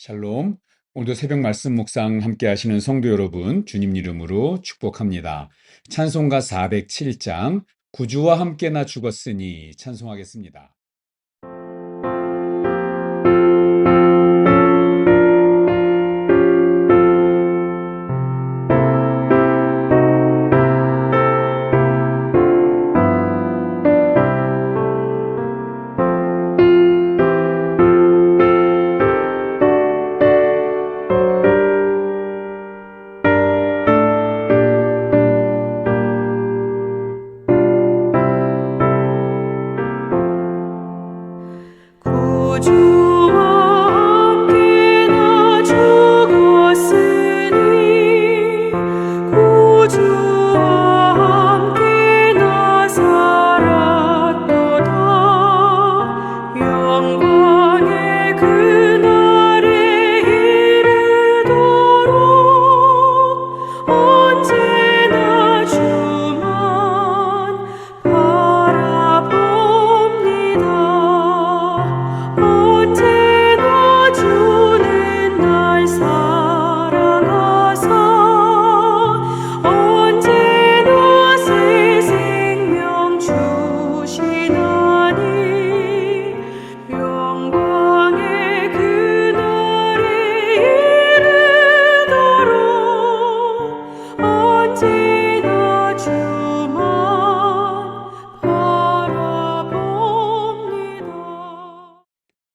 샬롬. 오늘도 새벽 말씀 묵상 함께 하시는 성도 여러분, 주님 이름으로 축복합니다. 찬송가 407장, 구주와 함께 나 죽었으니 찬송하겠습니다.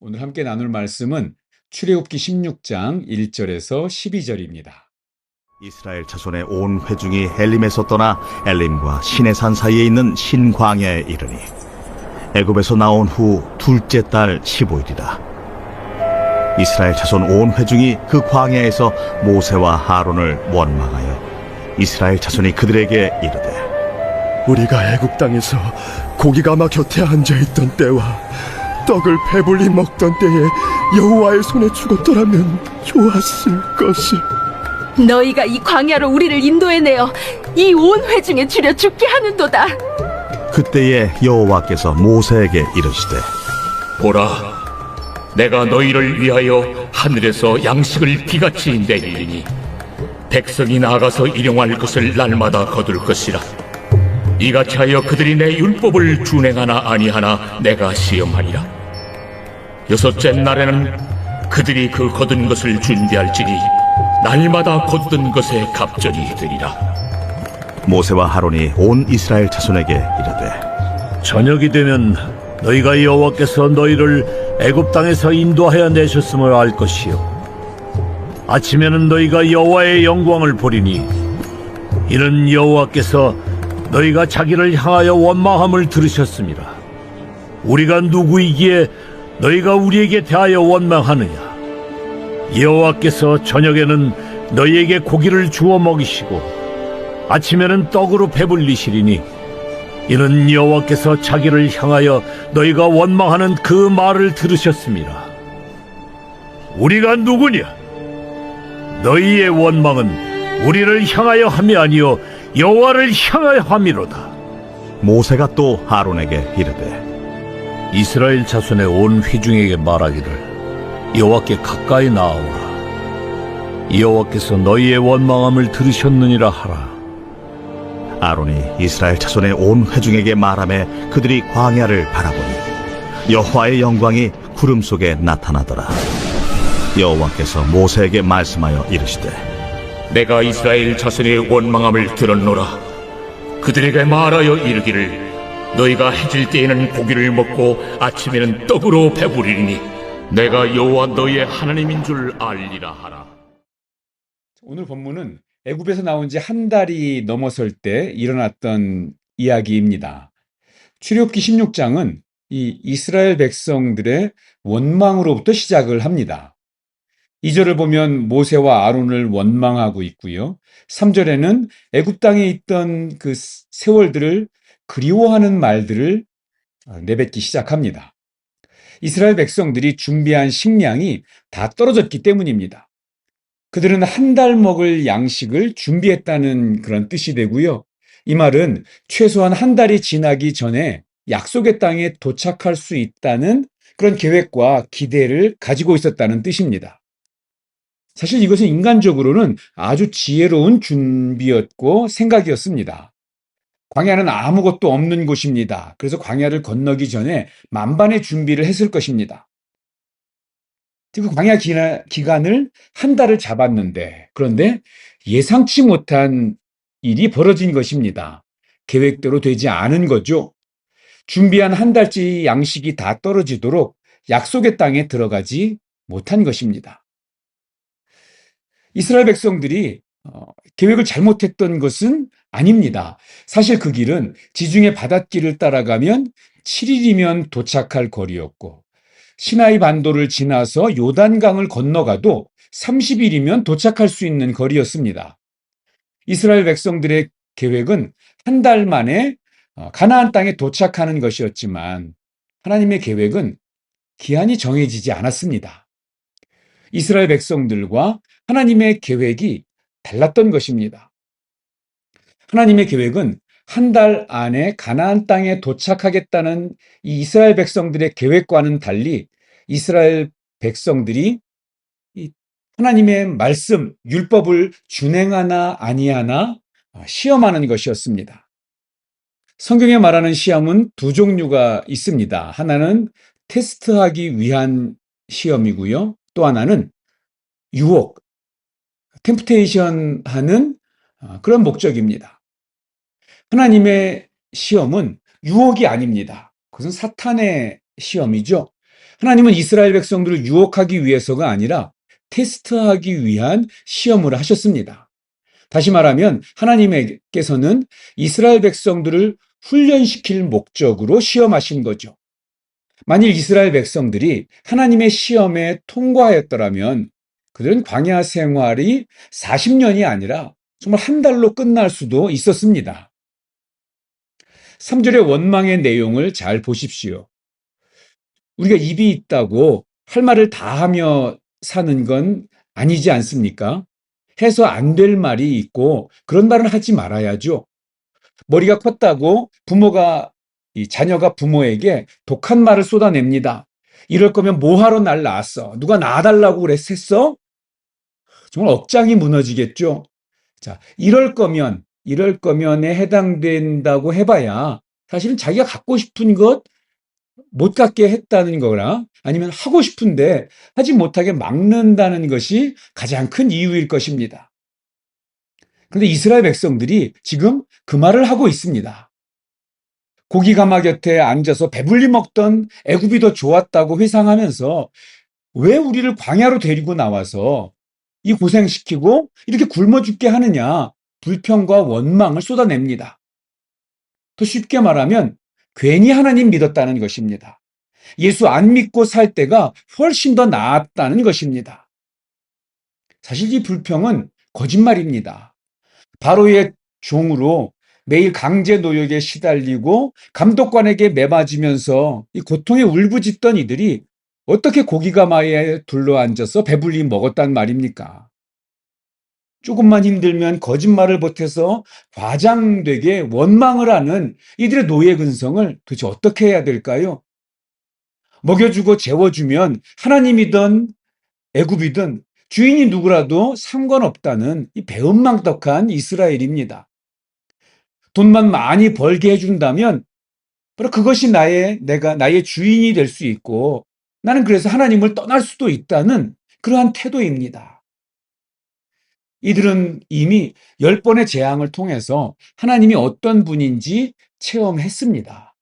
오늘 함께 나눌 말씀은 출애굽기 16장 1절에서 12절입니다. 이스라엘 자손의 온 회중이 엘림에서 떠나 엘림과 시내산 사이에 있는 신광야에 이르니 애굽에서 나온 후 둘째 달 15일이라. 이스라엘 자손 온 회중이 그 광야에서 모세와 하론을 원망하여 이스라엘 자손이 그들에게 이르되, 우리가 애굽 땅에서 고기가 막 곁에 앉아있던 때와 떡을 배불리 먹던 때에 여호와의 손에 죽었더라면 좋았을 것이. 너희가 이 광야로 우리를 인도해내어 이 온 회중에 줄여 죽게 하는도다. 그때에 여호와께서 모세에게 이르시되, 보라, 내가 너희를 위하여 하늘에서 양식을 비같이 내리리니 백성이 나가서 일용할 것을 날마다 거둘 것이라. 이같이 하여 그들이 내 율법을 준행하나 아니하나 내가 시험하리라. 여섯째 날에는 그들이 그 거둔 것을 준비할지니 날마다 거둔 것에 갑절이 되리라. 모세와 하론이 온 이스라엘 자손에게 이르되, 저녁이 되면 너희가 여호와께서 너희를 애굽 땅에서 인도하여 내셨음을 알 것이요, 아침에는 너희가 여호와의 영광을 보리니 이는 여호와께서 너희가 자기를 향하여 원망함을 들으셨습니다. 우리가 누구이기에 너희가 우리에게 대하여 원망하느냐? 여호와께서 저녁에는 너희에게 고기를 주어 먹이시고 아침에는 떡으로 배불리시리니 이는 여호와께서 자기를 향하여 너희가 원망하는 그 말을 들으셨습니다. 우리가 누구냐? 너희의 원망은 우리를 향하여 함이 아니요 여호와를 향하여 함이로다. 모세가 또 하론에게 이르되, 이스라엘 자손의 온 회중에게 말하기를 여호와께 가까이 나아오라. 여호와께서 너희의 원망함을 들으셨느니라 하라. 아론이 이스라엘 자손의 온 회중에게 말하매 그들이 광야를 바라보니 여호와의 영광이 구름 속에 나타나더라. 여호와께서 모세에게 말씀하여 이르시되, 내가 이스라엘 자손의 원망함을 들었노라. 그들에게 말하여 이르기를, 너희가 해질 때에는 고기를 먹고 아침에는 떡으로 배부리니 내가 여호와 너희의 하나님인 줄 알리라 하라. 오늘 본문은 애굽에서 나온 지 한 달이 넘어설 때 일어났던 이야기입니다. 출애굽기 16장은 이 이스라엘 백성들의 원망으로부터 시작을 합니다. 2절을 보면 모세와 아론을 원망하고 있고요. 3절에는 애굽 땅에 있던 그 세월들을 그리워하는 말들을 내뱉기 시작합니다. 이스라엘 백성들이 준비한 식량이 다 떨어졌기 때문입니다. 그들은 한 달 먹을 양식을 준비했다는 그런 뜻이 되고요. 이 말은 최소한 한 달이 지나기 전에 약속의 땅에 도착할 수 있다는 그런 계획과 기대를 가지고 있었다는 뜻입니다. 사실 이것은 인간적으로는 아주 지혜로운 준비였고 생각이었습니다. 광야는 아무것도 없는 곳입니다. 그래서 광야를 건너기 전에 만반의 준비를 했을 것입니다. 그 광야 기간을 한 달을 잡았는데, 그런데 예상치 못한 일이 벌어진 것입니다. 계획대로 되지 않은 거죠. 준비한 한 달치 양식이 다 떨어지도록 약속의 땅에 들어가지 못한 것입니다. 이스라엘 백성들이 계획을 잘못했던 것은 아닙니다. 사실 그 길은 지중해 바닷길을 따라가면 7일이면 도착할 거리였고, 시나이 반도를 지나서 요단강을 건너가도 30일이면 도착할 수 있는 거리였습니다. 이스라엘 백성들의 계획은 한 달 만에 가나안 땅에 도착하는 것이었지만, 하나님의 계획은 기한이 정해지지 않았습니다. 이스라엘 백성들과 하나님의 계획이 달랐던 것입니다. 하나님의 계획은 한 달 안에 가나안 땅에 도착하겠다는 이 이스라엘 백성들의 계획과는 달리 이스라엘 백성들이 이 하나님의 말씀, 율법을 준행하나 아니하나 시험하는 것이었습니다. 성경에 말하는 시험은 두 종류가 있습니다. 하나는 테스트하기 위한 시험이고요. 또 하나는 유혹, 템프테이션 하는 그런 목적입니다. 하나님의 시험은 유혹이 아닙니다. 그것은 사탄의 시험이죠. 하나님은 이스라엘 백성들을 유혹하기 위해서가 아니라 테스트하기 위한 시험을 하셨습니다. 다시 말하면 하나님께서는 이스라엘 백성들을 훈련시킬 목적으로 시험하신 거죠. 만일 이스라엘 백성들이 하나님의 시험에 통과하였더라면 그들은 광야 생활이 40년이 아니라 정말 한 달로 끝날 수도 있었습니다. 3절의 원망의 내용을 잘 보십시오. 우리가 입이 있다고 할 말을 다 하며 사는 건 아니지 않습니까? 해서 안 될 말이 있고 그런 말은 하지 말아야죠. 머리가 컸다고 자녀가 부모에게 독한 말을 쏟아냅니다. 이럴 거면 뭐하러 날 낳았어? 누가 낳아달라고 그랬어? 정말 억장이 무너지겠죠. 자, 이럴 거면에 해당된다고 해봐야 사실은 자기가 갖고 싶은 것 못 갖게 했다는 거나 아니면 하고 싶은데 하지 못하게 막는다는 것이 가장 큰 이유일 것입니다. 그런데 이스라엘 백성들이 지금 그 말을 하고 있습니다. 고기 가마 곁에 앉아서 배불리 먹던 애굽이 더 좋았다고 회상하면서 왜 우리를 광야로 데리고 나와서 이 고생시키고 이렇게 굶어 죽게 하느냐, 불평과 원망을 쏟아냅니다. 더 쉽게 말하면 괜히 하나님 믿었다는 것입니다. 예수 안 믿고 살 때가 훨씬 더 나았다는 것입니다. 사실 이 불평은 거짓말입니다. 바로의 종으로 매일 강제 노역에 시달리고 감독관에게 매맞으면서 이 고통에 울부짖던 이들이 어떻게 고기가마에 둘러앉아서 배불리 먹었단 말입니까? 조금만 힘들면 거짓말을 보태서 과장되게 원망을 하는 이들의 노예 근성을 도대체 어떻게 해야 될까요? 먹여주고 재워주면 하나님이든 애굽이든 주인이 누구라도 상관없다는 이 배은망덕한 이스라엘입니다. 돈만 많이 벌게 해준다면 바로 그것이 나의 주인이 될 수 있고 나는 그래서 하나님을 떠날 수도 있다는 그러한 태도입니다. 이들은 이미 10번의 재앙을 통해서 하나님이 어떤 분인지 체험했습니다.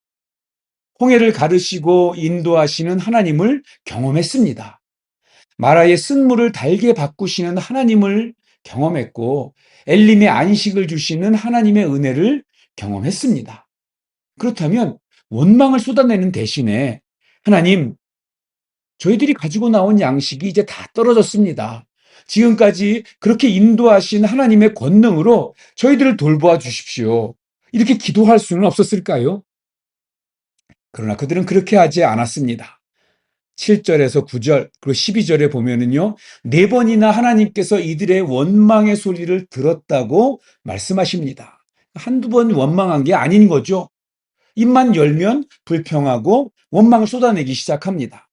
홍해를 가르시고 인도하시는 하나님을 경험했습니다. 마라의 쓴물을 달게 바꾸시는 하나님을 경험했고 엘림의 안식을 주시는 하나님의 은혜를 경험했습니다. 그렇다면 원망을 쏟아내는 대신에 하나님, 저희들이 가지고 나온 양식이 이제 다 떨어졌습니다. 지금까지 그렇게 인도하신 하나님의 권능으로 저희들을 돌보아 주십시오. 이렇게 기도할 수는 없었을까요? 그러나 그들은 그렇게 하지 않았습니다. 7절에서 9절 그리고 12절에 보면은요, 4번이나 하나님께서 이들의 원망의 소리를 들었다고 말씀하십니다. 한두 번 원망한 게 아닌 거죠. 입만 열면 불평하고 원망을 쏟아내기 시작합니다.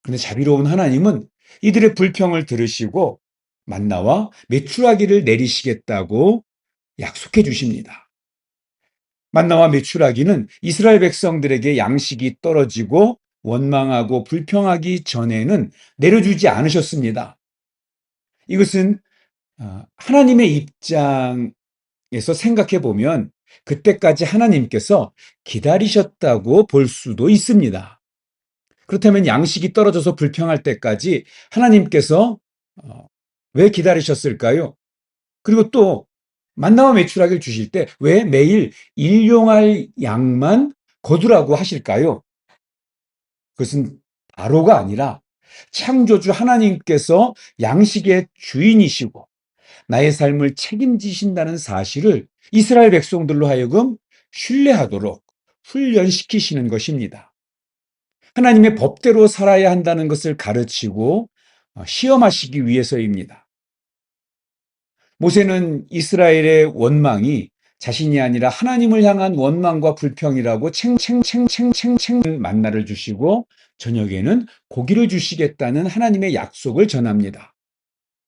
그런데 자비로운 하나님은 이들의 불평을 들으시고 만나와 메추라기를 내리시겠다고 약속해 주십니다. 만나와 메추라기는 이스라엘 백성들에게 양식이 떨어지고 원망하고 불평하기 전에는 내려주지 않으셨습니다. 이것은 하나님의 입장에서 생각해 보면 그때까지 하나님께서 기다리셨다고 볼 수도 있습니다. 그렇다면 양식이 떨어져서 불평할 때까지 하나님께서 왜 기다리셨을까요? 그리고 또 만나와 메추라기를 주실 때 왜 매일 일용할 양만 거두라고 하실까요? 그것은 바로가 아니라 창조주 하나님께서 양식의 주인이시고 나의 삶을 책임지신다는 사실을 이스라엘 백성들로 하여금 신뢰하도록 훈련시키시는 것입니다. 하나님의 법대로 살아야 한다는 것을 가르치고 시험하시기 위해서입니다. 모세는 이스라엘의 원망이 자신이 아니라 하나님을 향한 원망과 불평이라고 챙챙챙챙챙챙 만나를 주시고 저녁에는 고기를 주시겠다는 하나님의 약속을 전합니다.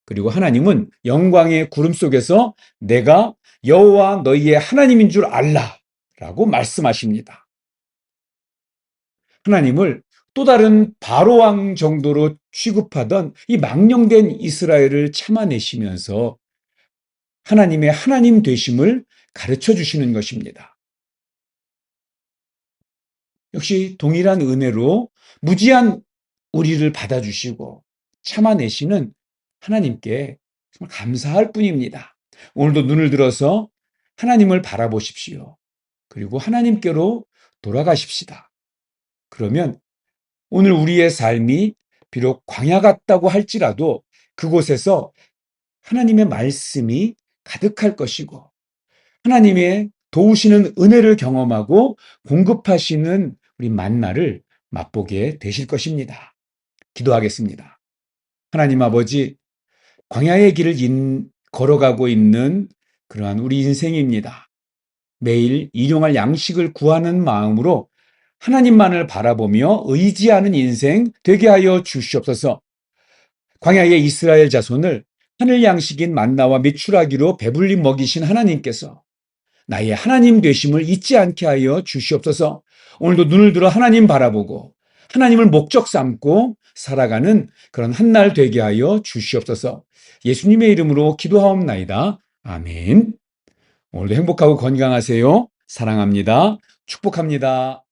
그리고 하나님은 영광의 구름 속에서 내가 여호와 너희의 하나님인 줄 알라라고 말씀하십니다. 하나님을 또 다른 바로 왕 정도로 취급하던 이 망령된 이스라엘을 참아내시면서 하나님의 하나님 되심을 가르쳐 주시는 것입니다. 역시 동일한 은혜로 무지한 우리를 받아주시고 참아내시는 하나님께 정말 감사할 뿐입니다. 오늘도 눈을 들어서 하나님을 바라보십시오. 그리고 하나님께로 돌아가십시다. 그러면 오늘 우리의 삶이 비록 광야 같다고 할지라도 그곳에서 하나님의 말씀이 가득할 것이고 하나님의 도우시는 은혜를 경험하고 공급하시는 우리 만나를 맛보게 되실 것입니다. 기도하겠습니다. 하나님 아버지, 광야의 길을 걸어가고 있는 그러한 우리 인생입니다. 매일 일용할 양식을 구하는 마음으로 하나님만을 바라보며 의지하는 인생 되게 하여 주시옵소서. 광야의 이스라엘 자손을 하늘 양식인 만나와 메추라기로 배불리 먹이신 하나님께서 나의 하나님 되심을 잊지 않게 하여 주시옵소서. 오늘도 눈을 들어 하나님 바라보고 하나님을 목적 삼고 살아가는 그런 한날 되게 하여 주시옵소서. 예수님의 이름으로 기도하옵나이다. 아멘. 오늘도 행복하고 건강하세요. 사랑합니다. 축복합니다.